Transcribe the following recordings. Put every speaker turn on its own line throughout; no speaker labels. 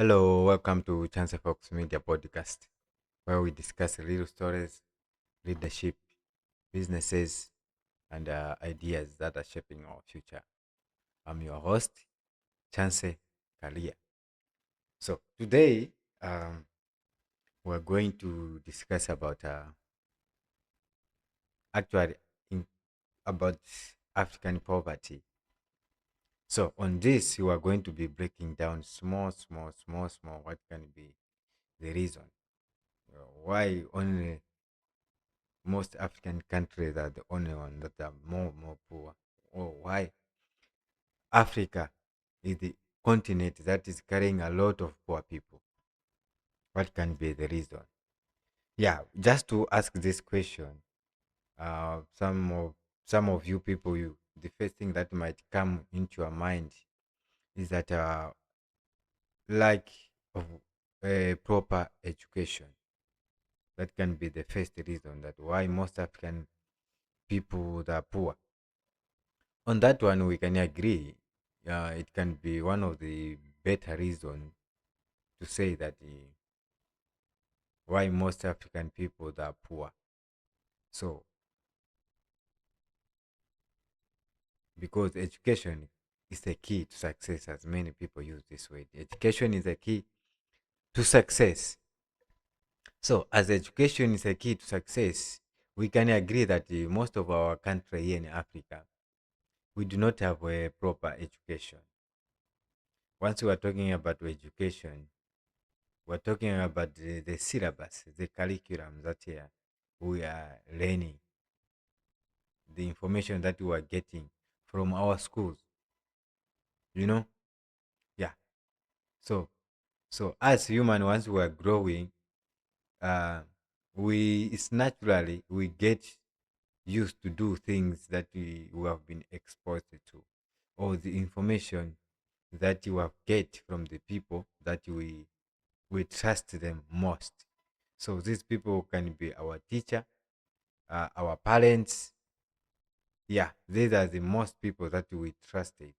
Hello, welcome to Chance Fox Media Podcast, where we discuss real stories, leadership, businesses, and ideas that are shaping our future. I'm your host, Chance Kalia. So today, we're going to discuss about actually in, about African poverty. So on this, we are going to be breaking down small, what can be the reason why only most African countries are the only one that are more poor. Or why Africa is the continent that is carrying a lot of poor people. What can be the reason? Yeah, just to ask this question, uh, some of some of you people, the first thing that might come into your mind is that lack of a proper education. That can be the first reason that why most African people are poor. On that one, we can agree. It can be one of the better reasons to say that why most African people are poor. So, because education is the key to success, as many people use this word. Education is a key to success. So, as education is a key to success, we can agree that most of our country here in Africa, we do not have a proper education. Once we are talking about education, we're talking about the syllabus, the curriculum that we are learning, the information that we are getting from our schools. You know, yeah. So, so as human, once we are growing, uh, we it's naturally we get used to do things that we have been exposed to, or the information that you have get from the people that we trust them most. So these people can be our teacher, our parents. Yeah, these are the most people that we trusted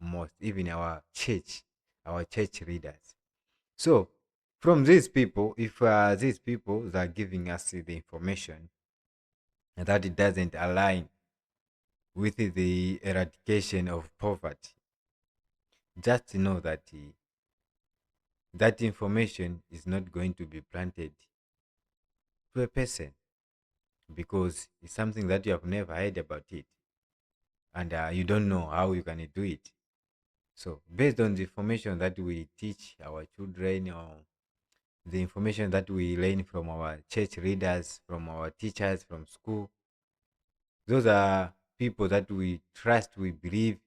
most, even our church leaders. So from these people, if these people are giving us the information that it doesn't align with the eradication of poverty, just know that that information is not going to be planted to a person because it's something that you have never heard about it, and you don't know how you can do it. So, based on the information that we teach our children, or the information that we learn from our church leaders, from our teachers, from school, those are people that we trust, we believe,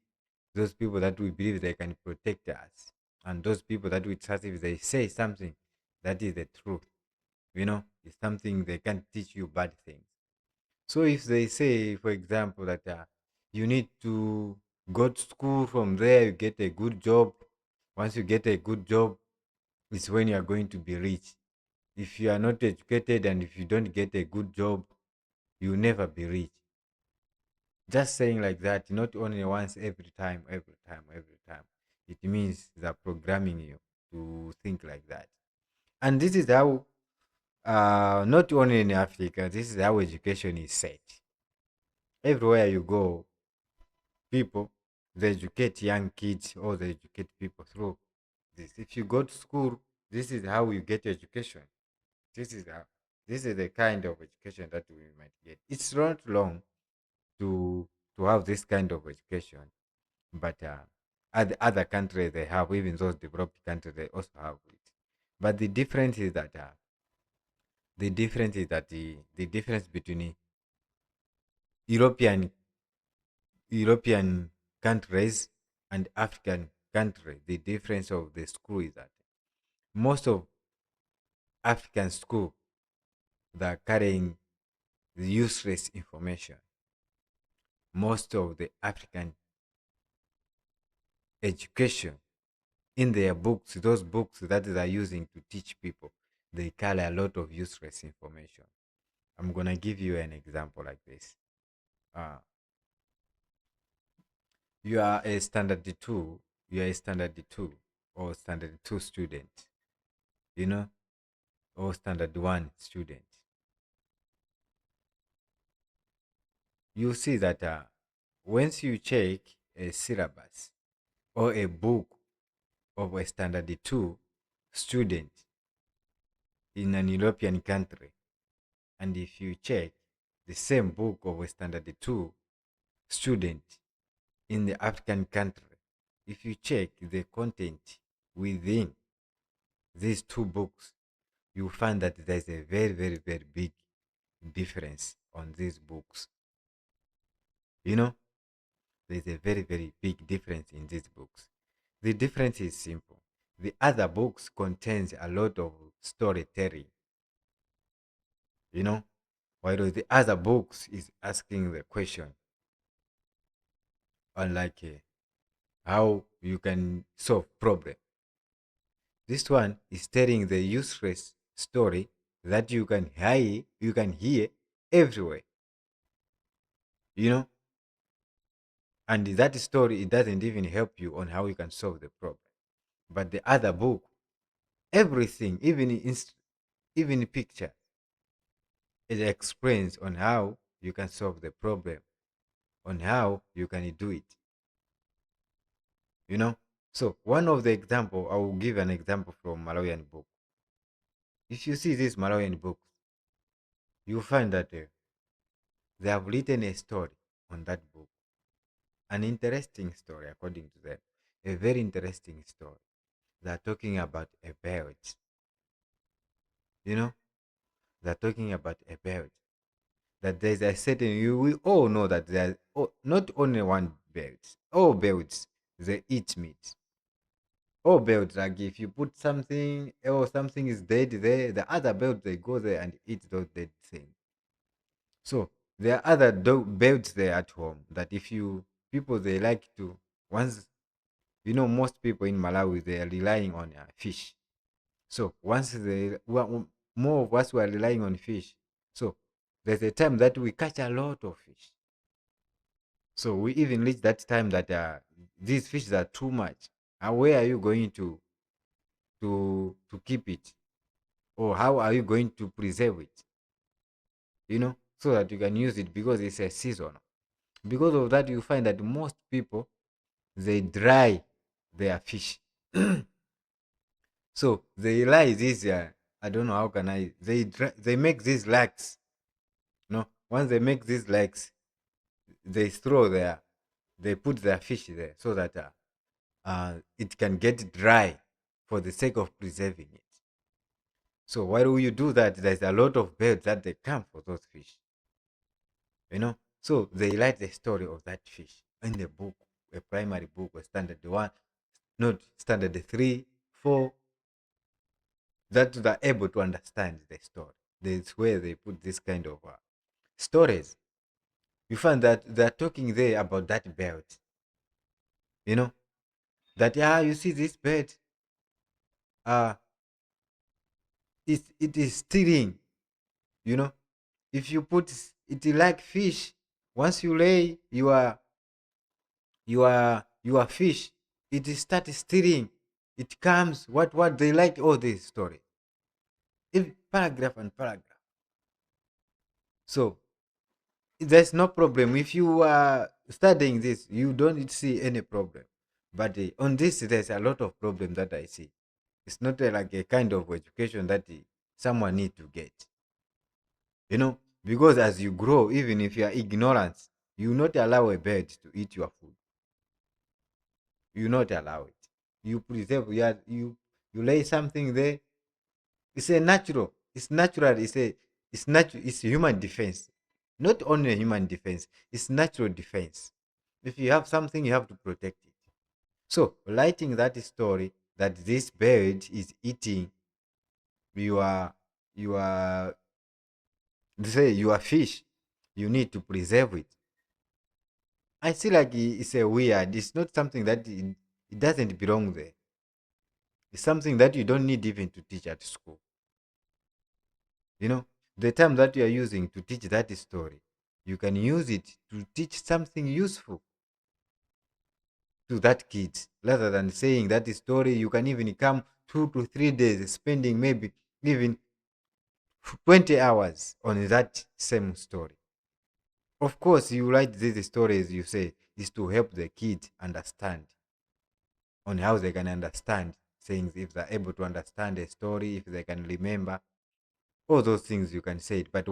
those people that we believe they can protect us, and those people that we trust if they say something that is the truth, it's something they can teach you bad things. So if they say, for example, that you need to go to school, from there you get a good job. Once you get a good job, it's when you are going to be rich. If you are not educated and if you don't get a good job, you'll never be rich. Just saying like that, not only once, every time. It means they're programming you to think like that. And this is how, not only in Africa, this is how education is set. Everywhere you go, people, they educate young kids or they educate people through this. If you go to school, this is how you get education. This is how, this is the kind of education that we might get. It's not long to have this kind of education, but other countries they have, even those developed countries they also have it. But the difference between European European countries and African countries, the difference of the school is that most of African school they are carrying the useless information. Most of the African education in their books, those books that they are using to teach people, they carry a lot of useless information. I'm gonna give you an example like this. Uh, you are a standard two. You are a standard two. or standard 2 student, you know, or standard 1 student, you see that once you check a syllabus or a book of a standard 2 student in an European country, and if you check the same book of a standard 2 student in the African country, if you check the content within these two books, you find that there's a very, very, very big difference on these books. You know, there's a very, very big difference in these books. The difference is simple. The other books contains a lot of storytelling, you know, while the other books is asking the question on like how you can solve problem. This one is telling the useless story that you can hear everywhere, you know, and that story it doesn't even help you on how you can solve the problem. But the other book, everything, even picture, it explains on how you can solve the problem, on how you can do it, you know. So one of the example, I will give an example from Malawian book. If you see these Malawian books, you find that they have written a story on that book, an interesting story according to them, a very interesting story. They're talking about a bird, you know, they're talking about a bird. That there's a certain, you we all know that there's not only one bird. All birds they eat meat. All birds, like if you put something or something is dead there, the other birds they go there and eat those dead things. So there are other birds there at home that if you people they like to once most people in Malawi they are relying on fish. So once more of us were relying on fish. So there's a time that we catch a lot of fish. So we even reach that time that these fish are too much. And where are you going to keep it, or how are you going to preserve it? So that you can use it because it's a season. Because of that, you find that most people they dry their fish. So they realize this. I don't know how can I. They make these lakes. Once they make these lakes, they throw their they put their fish there so that it can get dry for the sake of preserving it. So while you do that, there's a lot of birds that they come for those fish. So they write the story of that fish in the book, a primary book, a standard one, not standard 3, 4, that they're able to understand the story. That's where they put this kind of stories. You find that they're talking there about that bird, you know, that, you see this bird, uh, it is stealing, you know. If you put it like fish, once you lay your fish, it starts stealing. It comes, what they like all this story. If paragraph and paragraph. So there's no problem. If you are studying this, you don't see any problem. But on this, there's a lot of problem that I see. It's not like a kind of education that someone need to get. Because as you grow, even if you are ignorant, you not allow a bird to eat your food. You not allow it. You preserve. You lay something there. It's a natural. It's natural. It's natural. It's human defense. Not only human defense. It's natural defense. If you have something, you have to protect it. So writing that story that this bird is eating your your say your fish, you need to preserve it. I see like it's a weird. It's not something that it doesn't belong there. It's something that you don't need even to teach at school. The time that you are using to teach that story, you can use it to teach something useful. to that kid, rather than saying that story. You can even come 2 to 3 days spending maybe even 20 hours on that same story. Of course, you write these stories, you say, is to help the kid understand, on how they can understand things, if they're able to understand a story, if they can remember all those things, you can say it. But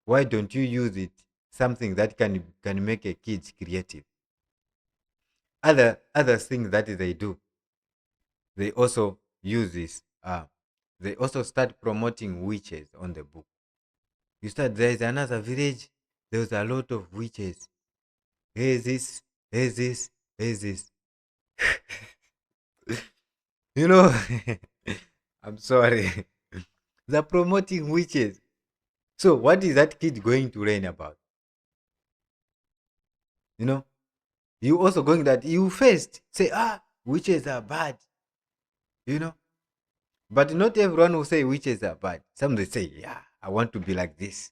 why don't you use it something that can make a kid creative? Other things that they do, they also use this. They also start promoting witches on the book. You start, there's another village, there's a lot of witches. Here's this, here's this, here's this. You know, I'm sorry. They're promoting witches. So what is that kid going to learn about? You know, you also going that you first say, witches are bad, you know. But not everyone will say witches are bad. Some they say, yeah, I want to be like this.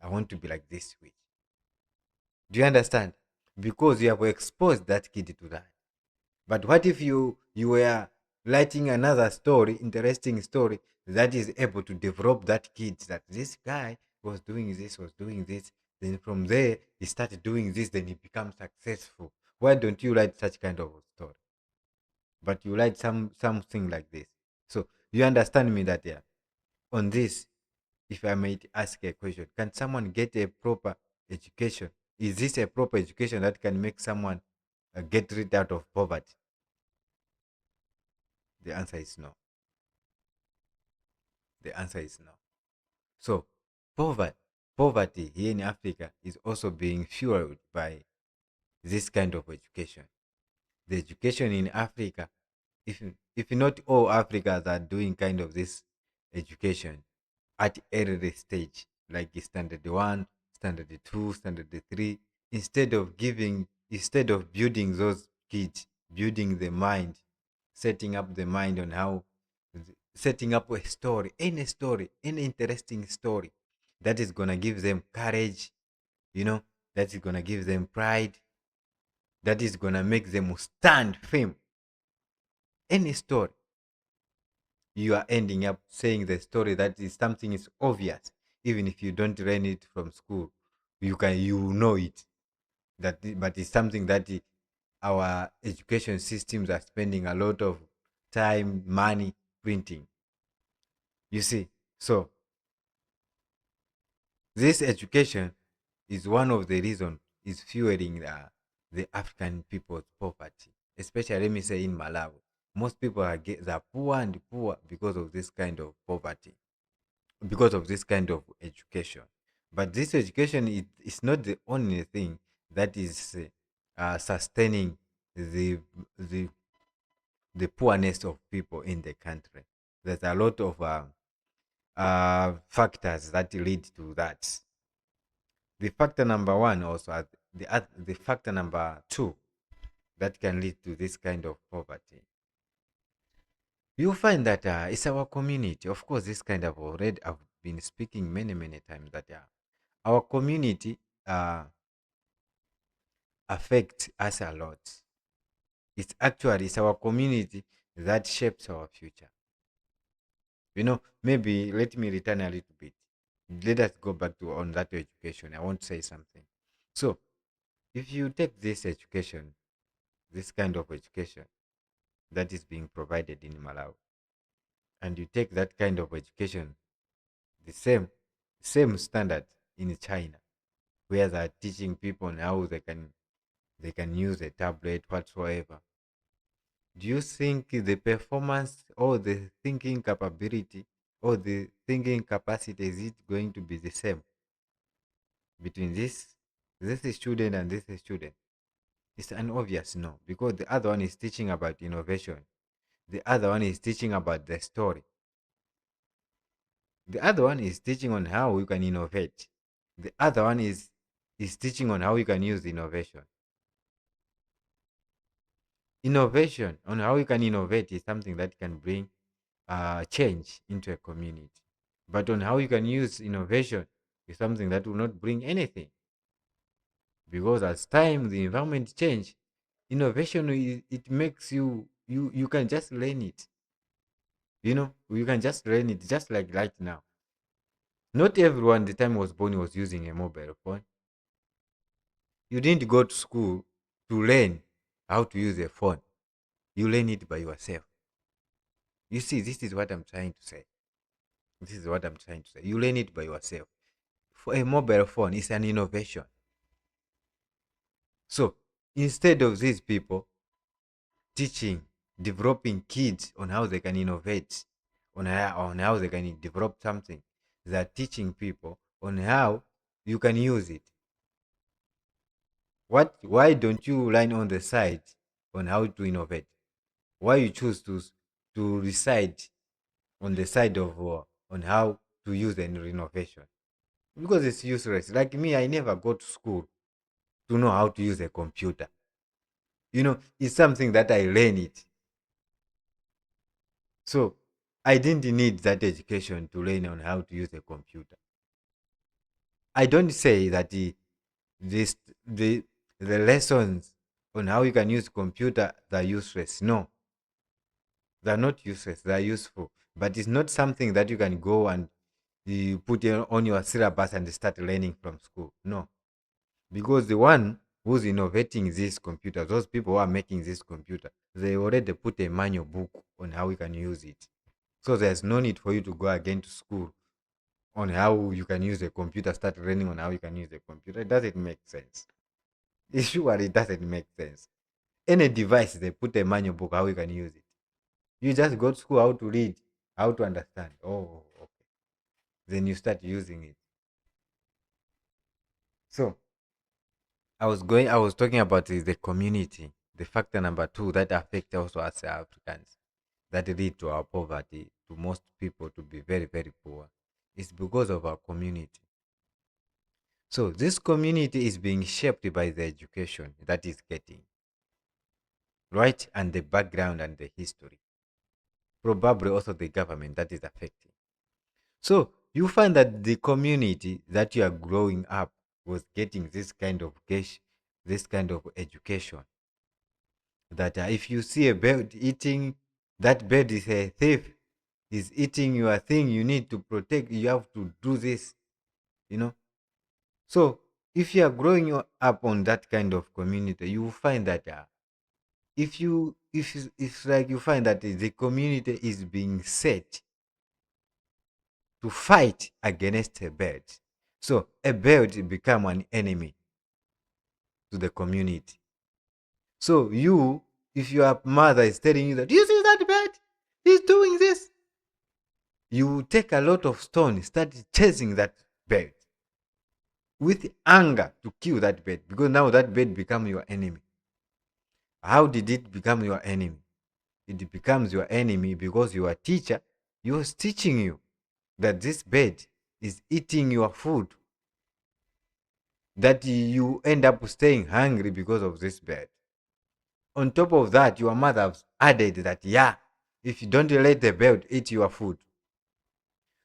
I want to be like this witch. Do you understand? Because you have exposed that kid to that. But what if you were writing another story, interesting story, that is able to develop that kid, that this guy was doing this, then from there he started doing this, then he becomes successful. Why don't you write such kind of story? But you write something like this. So you understand me that, yeah. On this, if I might ask a question, can someone get a proper education? Is this a proper education that can make someone get rid out of poverty? The answer is no. The answer is no. So poverty, poverty here in Africa is also being fueled by this kind of education. The education in Africa, if not all Africans are doing kind of this education at early stage, like standard one, standard two, standard three, instead of building those kids, building the mind, setting up the mind on how, setting up a story, any interesting story that is gonna give them courage, you know, that is gonna give them pride, that is gonna make them stand firm. Any story, you are ending up saying the story that is something is obvious, even if you don't learn it from school, you know it, but it's something that our education systems are spending a lot of time, money printing. You see, so this education is one of the reasons is fueling the African people's poverty, especially let me say in Malawi. Most people they are poor and poor because of this kind of poverty, because of this kind of education. But this education is not the only thing that is sustaining the the the poorness of people in the country. There's a lot of factors that lead to that. The factor number one also, the factor number two that can lead to this kind of poverty. You find that it's our community. Of course, this kind of already I've been speaking many times that our community affects us a lot. It's our community that shapes our future. You know, maybe let me return a little bit. Let us go back to on that education. I want to say something. So, if you take this education, this kind of education that is being provided in Malawi, and you take that kind of education, the same standard in China, where they're teaching people on how they can use a tablet whatsoever. Do you think the performance or the thinking capability or the thinking capacity is it going to be the same between this student and this student? It's an obvious no, because the other one is teaching about innovation. The other one is teaching about the story. The other one is teaching on how you can innovate. The other one is teaching on how you can use innovation. Innovation on how you can innovate is something that can bring change into a community. But on how you can use innovation is something that will not bring anything, because as time the environment change, Innovation, it makes you can just learn it. You can just learn it just like right now. Not everyone the time was born was using a mobile phone. You didn't go to school to learn how to use a phone. You learn it by yourself. You see, this is what I'm trying to say. This is what I'm trying to say. You learn it by yourself. For a mobile phone, it's an innovation. So instead of these people teaching, developing kids on how they can innovate, on how they can develop something, they're teaching people on how you can use it. Why don't you learn on the side on how to innovate? Why you choose to reside on the side of on how to use an innovation? Because it's useless. Like me, I never go to school to know how to use a computer. It's something that I learn it. So I didn't need that education to learn on how to use a computer. I don't say that this the lessons on how you can use computer are useless. No, they're not useless. They're useful, but it's not something that you can go and you put it on your syllabus and start learning from school. No, because the one who's innovating this computer, those people who are making this computer, they already put a manual book on how you can use it. So there's no need for you to go again to school on how you can use a computer, start learning on how you can use a computer. It doesn't make sense. It doesn't make sense. Any device, they put a manual book how you can use it. You just go to school how to read, how to understand. Oh, okay. Then you start using it. So I was talking about is the community. The factor number two that affect also us Africans, that lead to our poverty, to most people to be very, very poor, is because of our community. So this community is being shaped by the education that is getting, right? And the background and the history. Probably also the government that is affecting. So you find that the community that you are growing up was getting this kind of this kind of education. That if you see a bird eating, that bird is a thief, is eating your thing, you need to protect, you have to do this, you know. So if you are growing up on that kind of community, you will find that if like you find that the community is being set to fight against a bird, so a bird become an enemy to the community. So if your mother is telling you that you see that bird, he's doing this, you take a lot of stone, start chasing that bird with anger to kill that bird, because now that bird become your enemy. How did it become your enemy? It becomes your enemy because your teacher, he was teaching you that this bird is eating your food, that you end up staying hungry because of this bird. On top of that, your mother has added that, yeah, if you don't let the bird eat your food.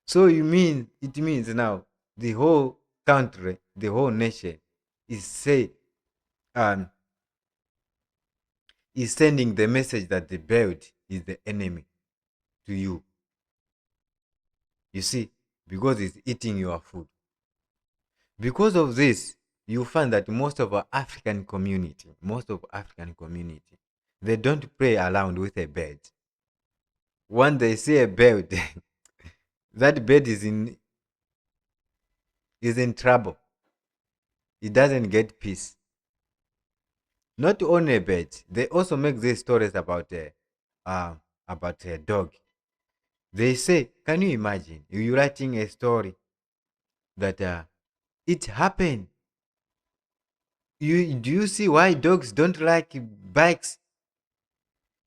So it means now the whole country, the whole nation um, is sending the message that the bird is the enemy to you. You see, because it's eating your food. Because of this, you find that most of African community, they don't play around with a bird. When they see a bird, that bird is in trouble. It doesn't get peace. Not only birds, they also make these stories about a dog. They say, can you imagine you writing a story that it happened? Do you see why dogs don't like bikes?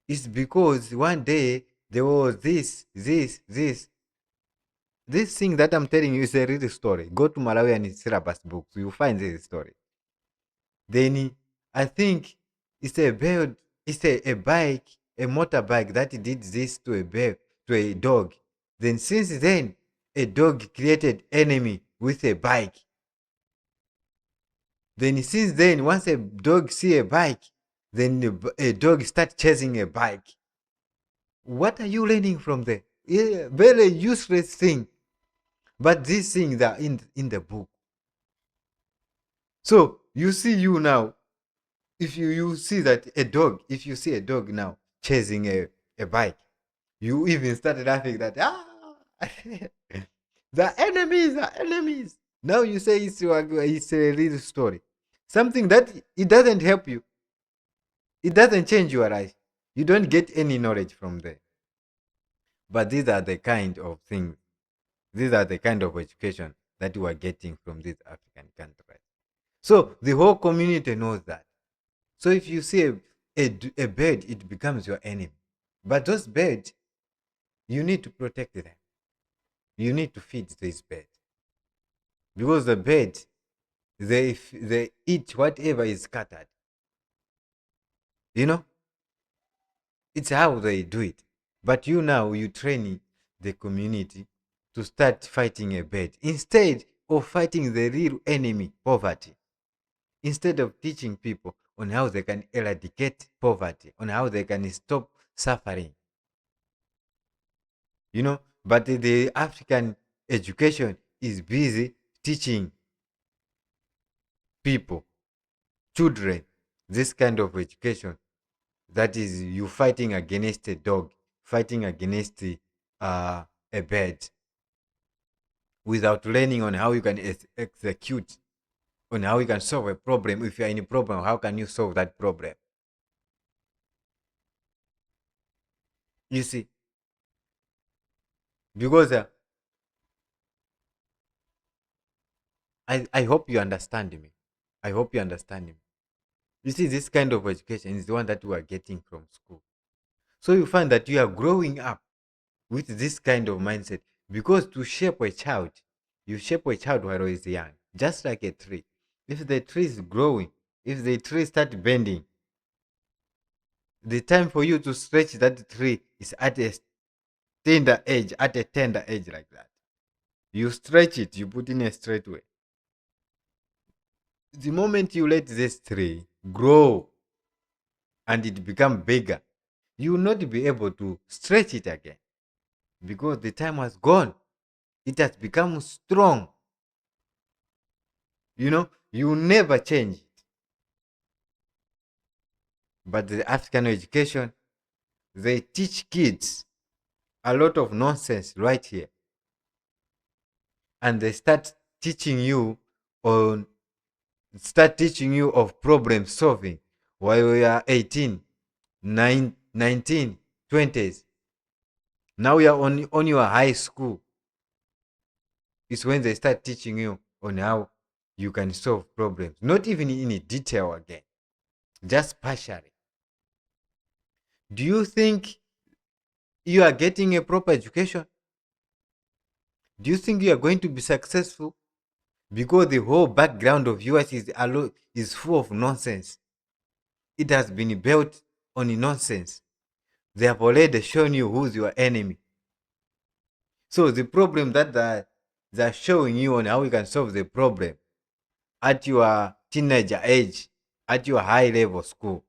It's because one day there was this thing that I'm telling you is a real story. Go to Malawian syllabus books, you find this story. Then I think it's a bird, it's a bike, a motorbike that did this to a bear, to a dog. Then since then, a dog created enemy with a bike. Then since then, once a dog see a bike, then a dog start chasing a bike. What are you learning from there? Yeah, very useless thing. But these things are in the book. So you see you now, if you see that a dog, if you see a dog now chasing a bike, you even start laughing that, the enemies are enemies. Now you say it's a real story. Something that it doesn't help you. It doesn't change your life. You don't get any knowledge from there. But these are the kind of things, these are the kind of education that we are getting from these African countries. So the whole community knows that. So if you see a bird, it becomes your enemy. But those birds, you need to protect them. You need to feed this bird. Because the bird, they eat whatever is scattered. You know, it's how they do it. But you now, you train the community to start fighting a bird instead of fighting the real enemy, poverty. Instead of teaching people on how they can eradicate poverty, on how they can stop suffering. You know, but the African education is busy teaching people, children, this kind of education. That is, you fighting against a dog, fighting against a bird, without learning on how you can execute, on how you can solve a problem. If you are in a problem, how can you solve that problem? You see, because I hope you understand me. I hope you understand me. You see, this kind of education is the one that we are getting from school. So you find that you are growing up with this kind of mindset, because to shape a child, you shape a child while he is young, just like a tree. If the tree is growing, if the tree start bending, the time for you to stretch that tree is at a tender age like that. You stretch it, you put in a straight way. The moment you let this tree grow and it become bigger, you will not be able to stretch it again, because the time has gone. It has become strong. You know, you never change it. But the African education, they teach kids a lot of nonsense right here. And they teaching you on start teaching you of problem solving while we are 18, 19, 20s. Now you are on your high school. It's when they start teaching you on how you can solve problems. Not even in detail again, just partially. Do you think you are getting a proper education? Do you think you are going to be successful? Because the whole background of yours is full of nonsense. It has been built on nonsense. They have already shown you who's your enemy. So the problem that they're showing you on how you can solve the problem at your teenager age, at your high level school,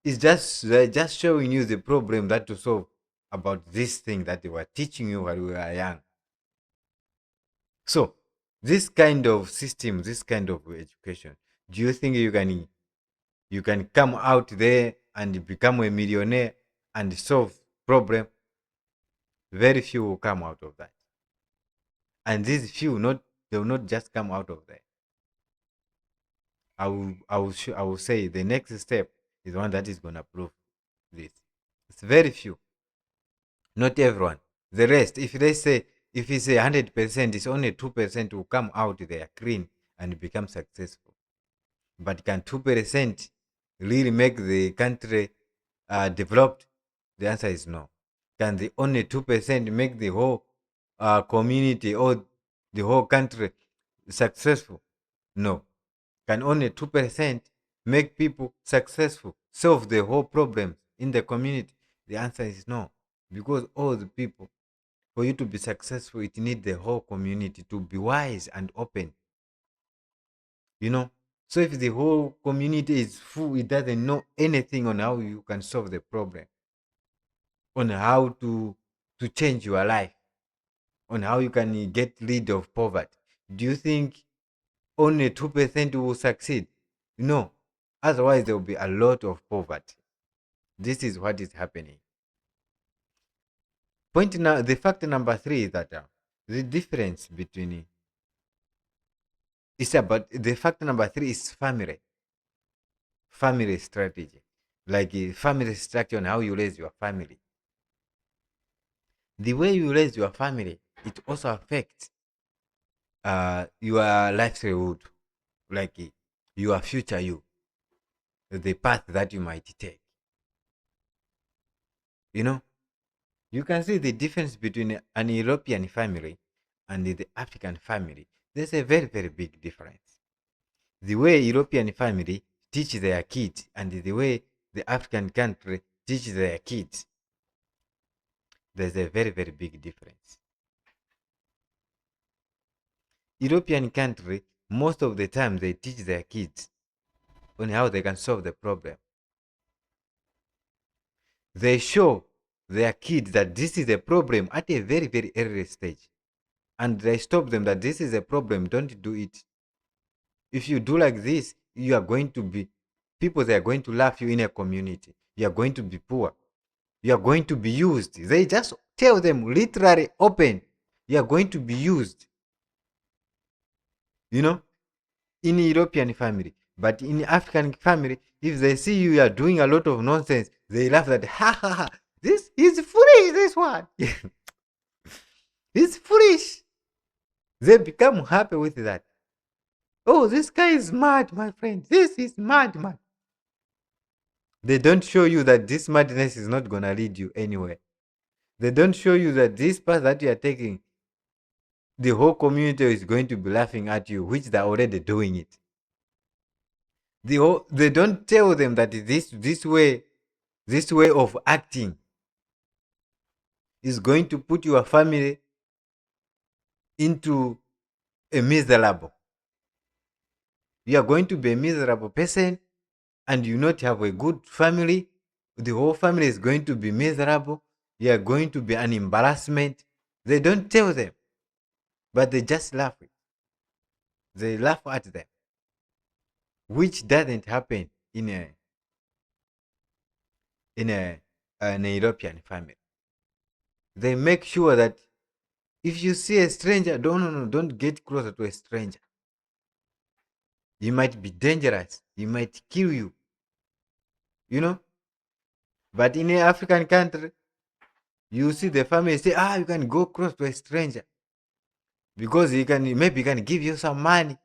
is just they're just showing you the problem that to solve about this thing that they were teaching you while you were young. So this kind of system, this kind of education, do you think you can come out there and become a millionaire and solve problem? Very few will come out of that. And these few not they will not just come out of there. I will say the next step is one that is gonna prove this. It's very few, not everyone. The rest, if they say if it's 100%, it's only 2% will come out there clean and become successful. But can 2% really make the country developed? The answer is no. Can the only 2% make the whole community or the whole country successful? No. Can only 2% make people successful, solve the whole problems in the community? The answer is no. Because all the people, for you to be successful, it needs the whole community to be wise and open. You know, So if the whole community is full, it doesn't know anything on how you can solve the problem, on how to change your life, on how you can get rid of poverty. Do you think only 2% will succeed? No. Otherwise, there will be a lot of poverty. This is what is happening. Point now, the fact number three is that the difference between it's about the fact number three is family strategy, like family structure and how you raise your family. The way you raise your family, it also affects your livelihood, like your future you, the path that you might take. You know, you can see the difference between an European family and the African family. There's a very, very big difference. The way European family teach their kids and the way the African country teach their kids, there's a very, very big difference. European country, most of the time they teach their kids on how they can solve the problem. They show their kids that this is a problem at a very, very early stage. And they stop them that this is a problem, don't do it. If you do like this, you are going to be, people, they are going to laugh you in a community. You are going to be poor. You are going to be used. They just tell them literally open, you are going to be used. You know, in European family. But in African family, if they see you are doing a lot of nonsense, they laugh that, ha ha ha, this is foolish, this one. It's foolish. They become happy with that. Oh, this guy is mad, my friend. This is mad, man. They don't show you that this madness is not going to lead you anywhere. They don't show you that this path that you are taking, the whole community is going to be laughing at you, which they're already doing it. They don't tell them that this way of acting is going to put your family into a miserable. You are going to be a miserable person and you not have a good family. The whole family is going to be miserable. You are going to be an embarrassment. They don't tell them, but they just laugh. They laugh at them, which doesn't happen in a European family. They make sure that if you see a stranger, don't get closer to a stranger. You might be dangerous. He might kill you. You know? But in an African country, you see the family say, you can go close to a stranger. Because maybe he can give you some money.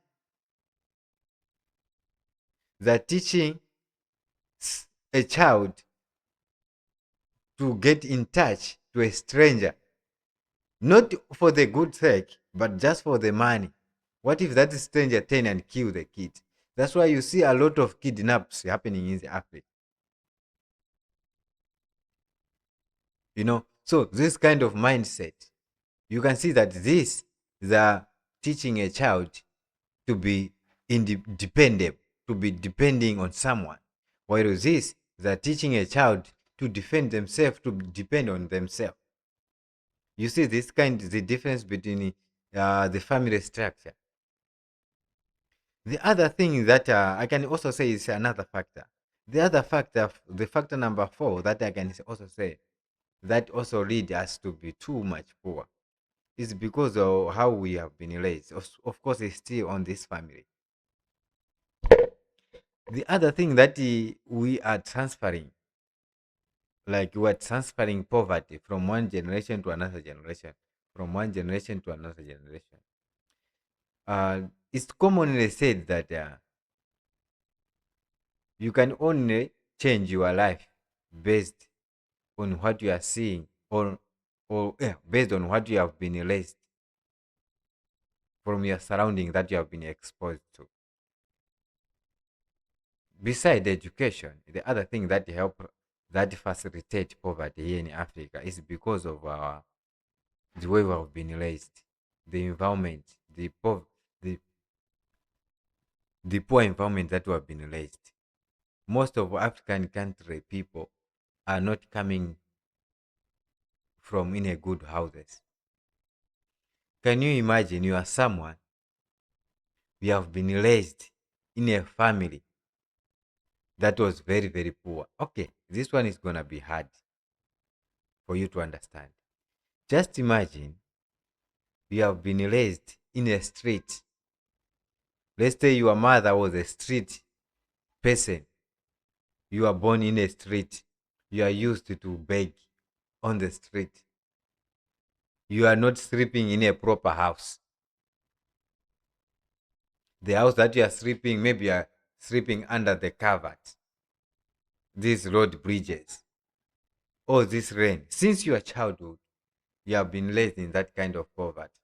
They're teaching a child to get in touch to a stranger. Not for the good sake, but just for the money. What if that stranger turn and kill the kid? That's why you see a lot of kidnaps happening in Africa. You know, so this kind of mindset, you can see that this the teaching a child to be independent, to be depending on someone, while this the teaching a child to defend themselves, to depend on themselves. You see this kind the difference between the family structure. The other thing that I can also say is another factor. The other factor, the factor number four that I can also say that also lead us to be too much poor is because of how we have been raised. Of course, it's still on this family. The other thing that we are transferring, like we are transferring poverty from one generation to another generation, from one generation to another generation. It's commonly said that you can only change your life based on what you are seeing or based on what you have been raised from your surrounding that you have been exposed to. Besides education, the other thing that help that facilitate poverty here in Africa is because of the way we have been raised, the environment, the the poor environment that we have been raised. Most of African country people are not coming from in a good houses. Can you imagine you are someone, you have been raised in a family that was very, very poor. Okay, this one is gonna be hard for you to understand. Just imagine you have been raised in a street. Let's say your mother was a street person. You are born in a street. You are used to beg on the street. You are not sleeping in a proper house. The house that you are sleeping, maybe you are sleeping under the covert, these road bridges, or this rain. Since your childhood, you have been raised in that kind of poverty.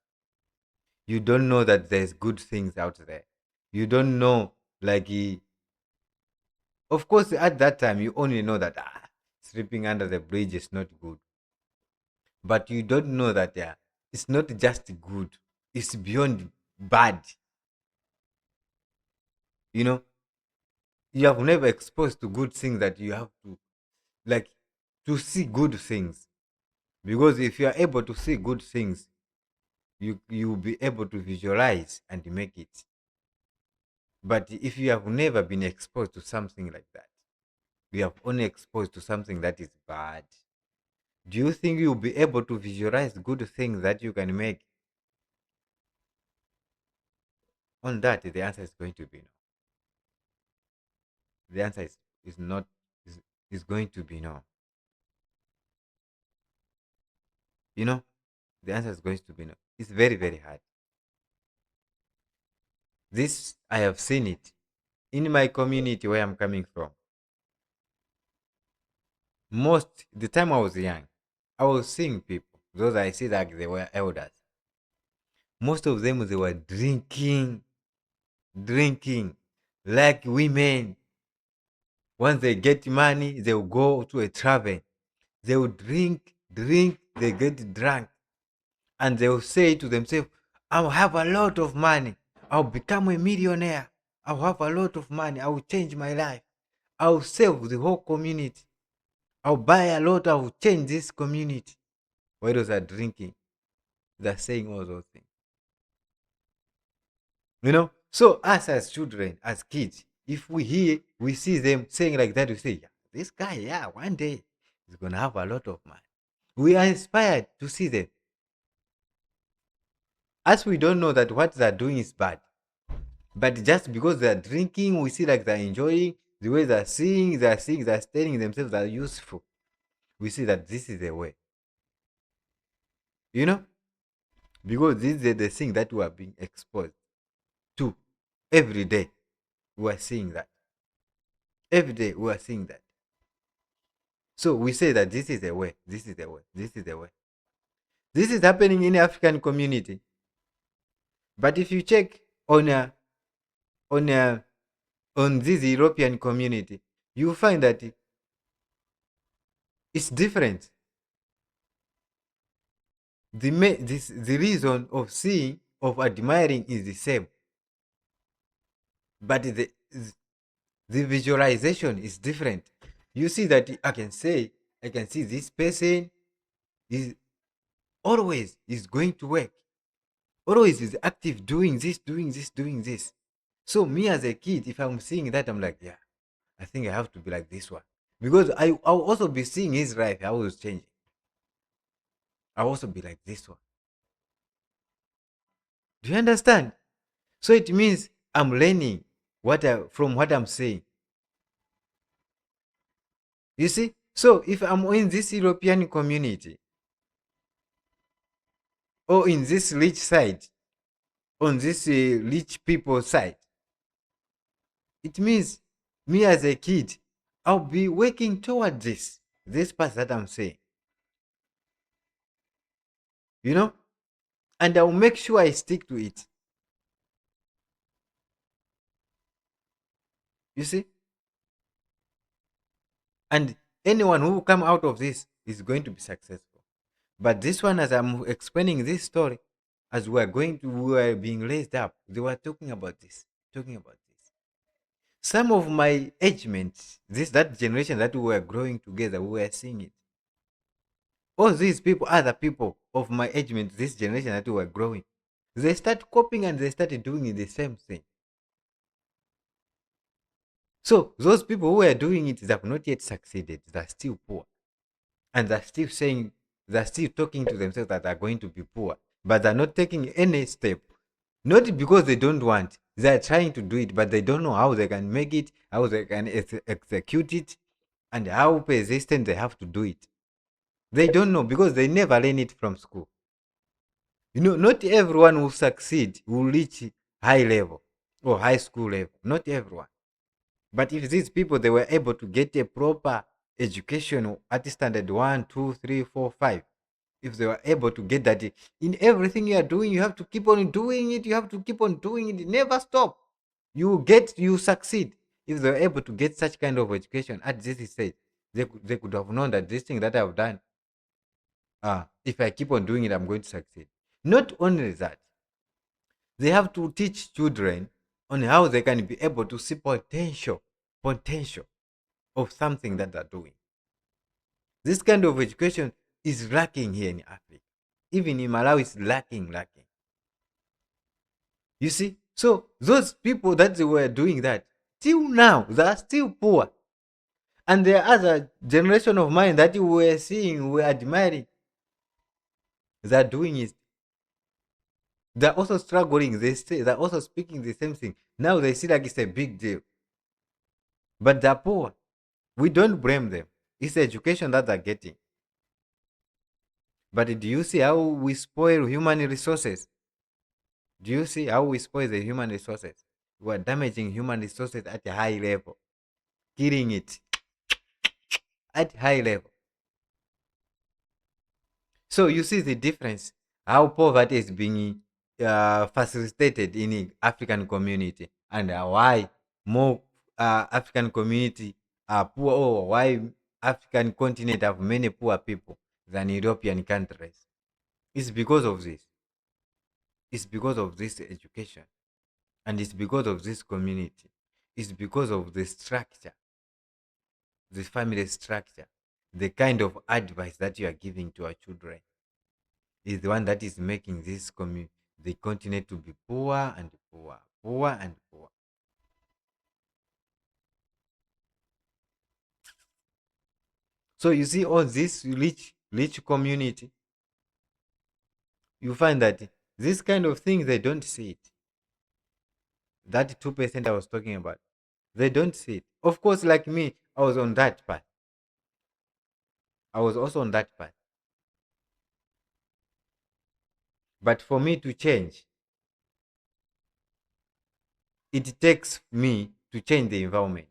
You don't know that there's good things out there. You don't know, like, of course, at that time, you only know that sleeping under the bridge is not good. But you don't know that it's not just good, it's beyond bad. You know, you have never exposed to good things that you have to, like, to see good things. Because if you are able to see good things, you will be able to visualize and make it. But if you have never been exposed to something like that, you have only exposed to something that is bad, do you think you'll be able to visualize good things that you can make? On that, the answer is going to be no. The answer is not, is going to be no. You know, the answer is going to be no. It's very, very hard. This, I have seen it in my community where I'm coming from. Most the time I was young, I was seeing people, those I see that they were elders. Most of them, they were drinking like women. Once they get money, they will go to a tavern. They will drink, they get drunk, and they will say to themselves, I'll have a lot of money. I'll become a millionaire. I'll have a lot of money. I will change my life. I'll save the whole community. I'll buy a lot. I will change this community. While those are drinking, they're saying all those things. You know? So us as children, as kids, if we see them saying like that, we say, yeah, this guy, yeah, one day he's gonna have a lot of money. We are inspired to see them. As we don't know that what they're doing is bad. But just because they're drinking, we see like they're enjoying the way they're telling themselves they're useful. We see that this is the way. You know? Because this is the thing that we are being exposed to every day. We are seeing that. Every day we are seeing that. So we say that this is the way, this is the way, this is the way. This is happening in the African community. But if you check on a, on this European community, you find that it's different. The reason of seeing, of admiring is the same, but the visualization is different. You see that I can see this person is always is going to work, always is active, doing this, doing this, doing this. So me as a kid, if I'm seeing that, I'm like, yeah, I think I have to be like this one, because I'll also be seeing his life. I was changing. I'll also be like this one. Do you understand? So it means I'm learning from what I'm saying. You see? So if I'm in this European community, or in this rich side, on this rich people side, it means me as a kid, I'll be working toward this path that I'm saying. You know? And I'll make sure I stick to it. You see? And anyone who will come out of this is going to be successful. But this one, as I'm explaining this story, as we are being raised up, they were talking about this, talking about this. Some of my age mates, that generation that we were growing together, we were seeing it. All these people, other people of my age mates, this generation that we were growing, they start copying and they started doing the same thing. So those people who were doing it, they have not yet succeeded. They're still poor, and they're still talking to themselves that they're going to be poor, but they're not taking any step. Not because they don't want, they're trying to do it, but they don't know how they can make it, how they can execute it, and how persistent they have to do it. They don't know because they never learn it from school. Not everyone will succeed, will reach high level or high school level. Not everyone. But if these people they were able to get a proper education at standard 1, 2, 3, 4, 5, if they were able to get that in everything you are doing, you have to keep on doing it. You have to keep on doing it. Never stop. You succeed. If they were able to get such kind of education at this stage, they could have known that this thing that I've done, if I keep on doing it, I'm going to succeed. Not only that, they have to teach children on how they can be able to see potential of something that they're doing. This kind of education is lacking here in Africa. Even in Malawi, it's lacking. You see? So those people that they were doing that, till now, they are still poor. And there are other generation of mine that we were seeing, we were admiring, they're doing it. They're also struggling. They're also speaking the same thing. Now they see like it's a big deal. But they're poor. We don't blame them. It's the education that they're getting. But do you see how we spoil human resources? Do you see how we spoil the human resources? We are damaging human resources at a high level, killing it at high level. So you see the difference, how poverty is being facilitated in the African community, and why more African community are poor, or why African continent have many poor people than European countries. It's because of this. It's because of this education, and it's because of this community. It's because of the structure, the family structure, the kind of advice that you are giving to our children is the one that is making the continent to be poor and poor and poor. So you see all this rich community, you find that this kind of thing they don't see it. That 2% I was talking about, they don't see it. Of course, like me, I was on that path. I was also on that path. But for me to change, it takes me to change the environment.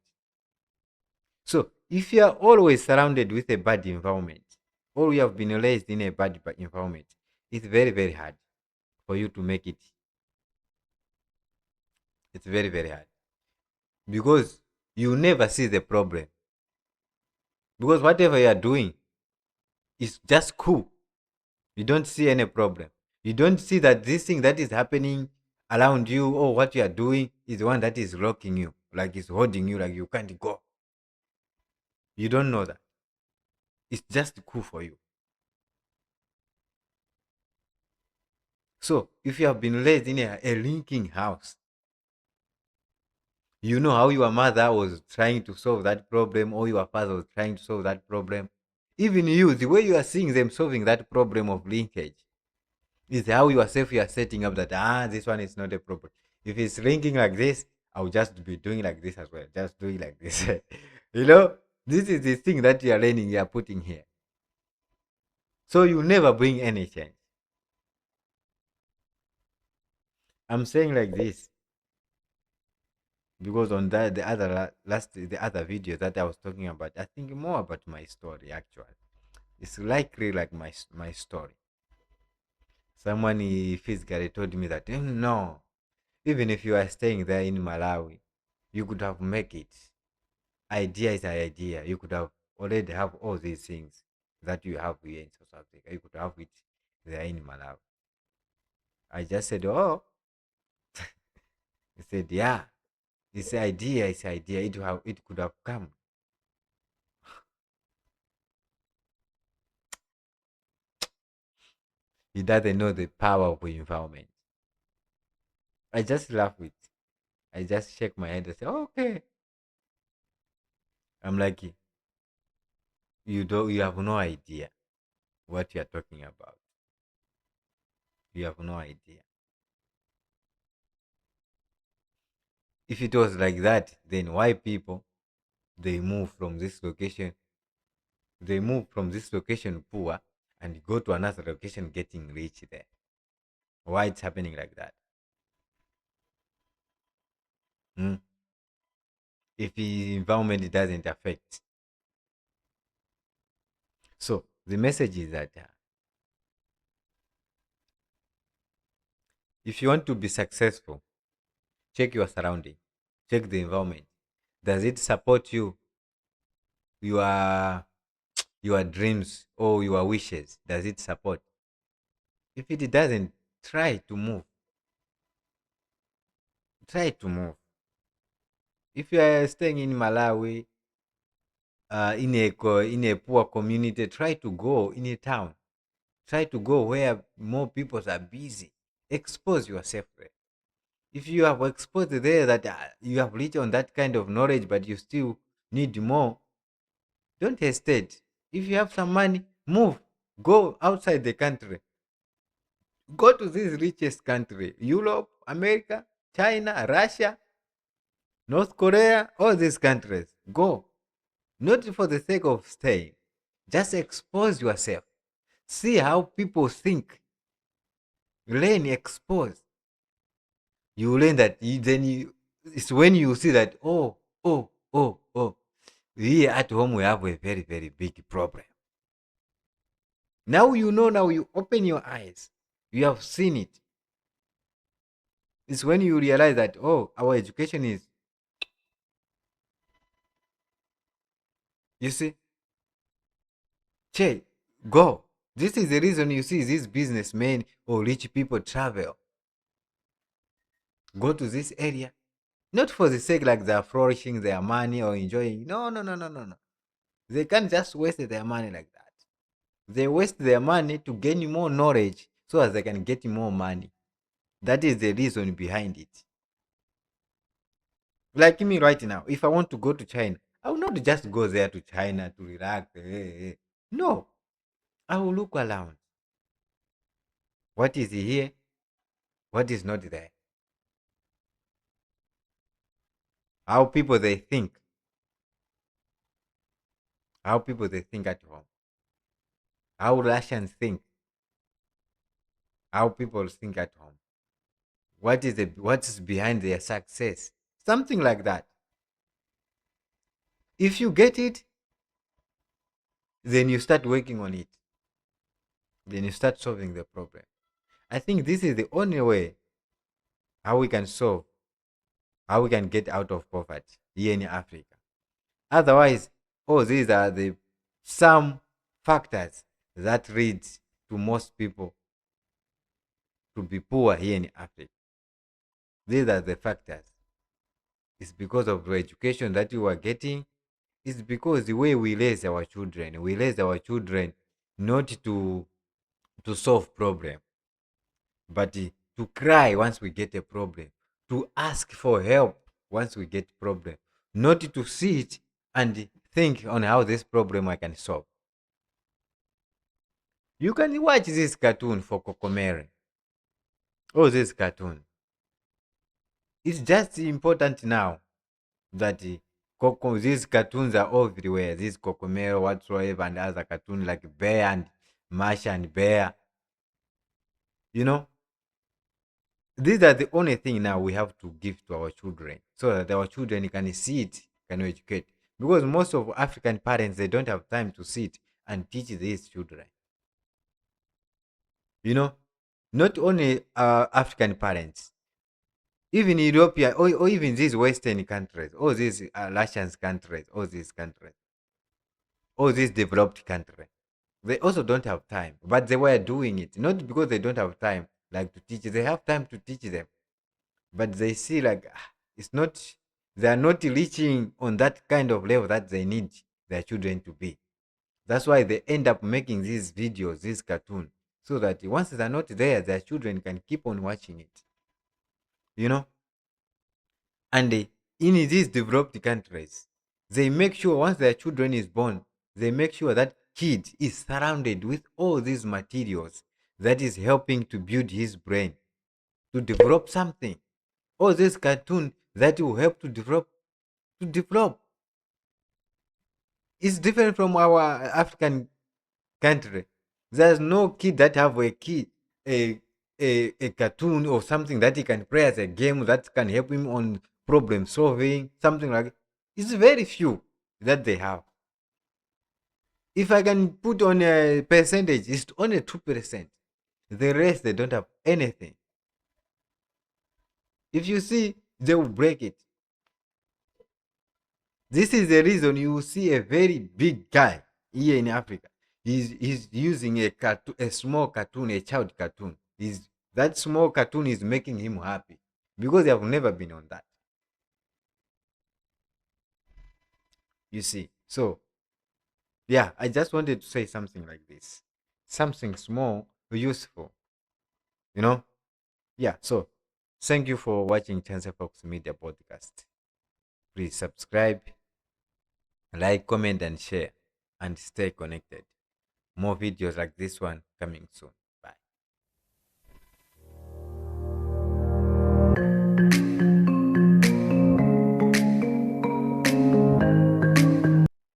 So if you are always surrounded with a bad environment, or you have been raised in a bad environment, it's very, very hard for you to make it. It's very, very hard because you never see the problem. Because whatever you are doing is just cool. You don't see any problem. You don't see that this thing that is happening around you or what you are doing is the one that is locking you, like it's holding you, like you can't go. You don't know that. It's just cool for you. So if you have been raised in a linking house, you know how your mother was trying to solve that problem or your father was trying to solve that problem. Even you, the way you are seeing them solving that problem of linkage is how yourself you are setting up that this one is not a problem. If it's linking like this, I'll just be doing like this as well. Just doing like this. you know, this is the thing that you are learning, you are putting here. So you never bring any change. I'm saying like this because on that the other video that I was talking about, I think more about my story actually. It's likely like my story. Someone physically told me that no, even if you are staying there in Malawi, you could have make it. Idea is an idea. You could have already have all these things that you have here in South Africa. You could have it there in Malawi. I just said, oh, he said, yeah. This idea is idea. It could have come. He doesn't know the power of the environment. I just laugh with. I just shake my head and say, okay. I'm like, you have no idea what you are talking about. You have no idea. If it was like that, then why people they move from this location? They move from this location poor and go to another location getting rich there. Why it's happening like that? Hmm? If the environment doesn't affect. So the message is that if you want to be successful, check your surrounding, check the environment. Does it support you, your your dreams or your wishes? Does it support? If it doesn't, try to move. Try to move. If you are staying in Malawi, in a poor community, try to go in a town. Try to go where more people are busy. Expose yourself there. If you have exposed there that you have reached on that kind of knowledge, but you still need more, don't hesitate. If you have some money, move. Go outside the country. Go to this richest country: Europe, America, China, Russia, North Korea, all these countries. Go. Not for the sake of staying. Just expose yourself. See how people think. Learn, expose. You learn that it's when you see that, oh, here at home we have a very, very big problem. Now you know, now you open your eyes. You have seen it. It's when you realize that, oh, our education is, you see, che, go. This is the reason you see these businessmen or rich people travel. Go to this area. Not for the sake like they're flourishing their money or enjoying. No, no, no, no, no, no. They can't just waste their money like that. They waste their money to gain more knowledge so as they can get more money. That is the reason behind it. Like me right now, if I want to go to China, I will not just go there to China to relax. No, I will look around. What is here? What is not there? How people they think. How people they think at home. How Russians think. How people think at home. What is behind their success? Something like that. If you get it, then you start working on it. Then you start solving the problem. I think this is the only way how we can solve, how we can get out of poverty here in Africa. Otherwise, oh, these are the some factors that lead to most people to be poor here in Africa. These are the factors. It's because of the education that you are getting. It's because the way we raise our children. We raise our children not to solve problem, but to cry once we get a problem, to ask for help once we get problem, not to sit and think on how this problem I can solve. You can watch this cartoon for Kokomere. Oh, this cartoon. It's just important now that these cartoons are everywhere. This Kokomere, whatsoever, and other cartoons like Bear and Masha and Bear. You know, these are the only thing now we have to give to our children so that our children can see it, can educate. Because most of African parents they don't have time to sit and teach these children. You know, not only African parents, even European or even these Western countries, all these Russian countries, all these developed countries, they also don't have time. But they were doing it not because they don't have time, like to teach. They have time to teach them, but they see like it's not. they are not reaching on that kind of level that they need their children to be. That's why they end up making these videos, these cartoons, so that once they're not there, their children can keep on watching it. You know? And in these developed countries, they make sure once their children is born, they make sure that kid is surrounded with all these materials that is helping to build his brain, to develop something. All this cartoon that will help to develop. It's different from our African country. There's no kid that have a a cartoon or something that he can play as a game that can help him on problem solving, something like. It's very few that they have. If I can put on a percentage, it's only 2%. The rest they don't have anything. If you see, they will break it. This is the reason you will see a very big guy here in Africa. He's using a small cartoon, a child cartoon. That small cartoon is making him happy because they have never been on that. You see, so yeah, I just wanted to say something like this, something small, useful. You know, yeah. So thank you for watching Chance Fox Media Podcast. Please subscribe, like, comment, and share, and stay connected. More videos like this one coming soon.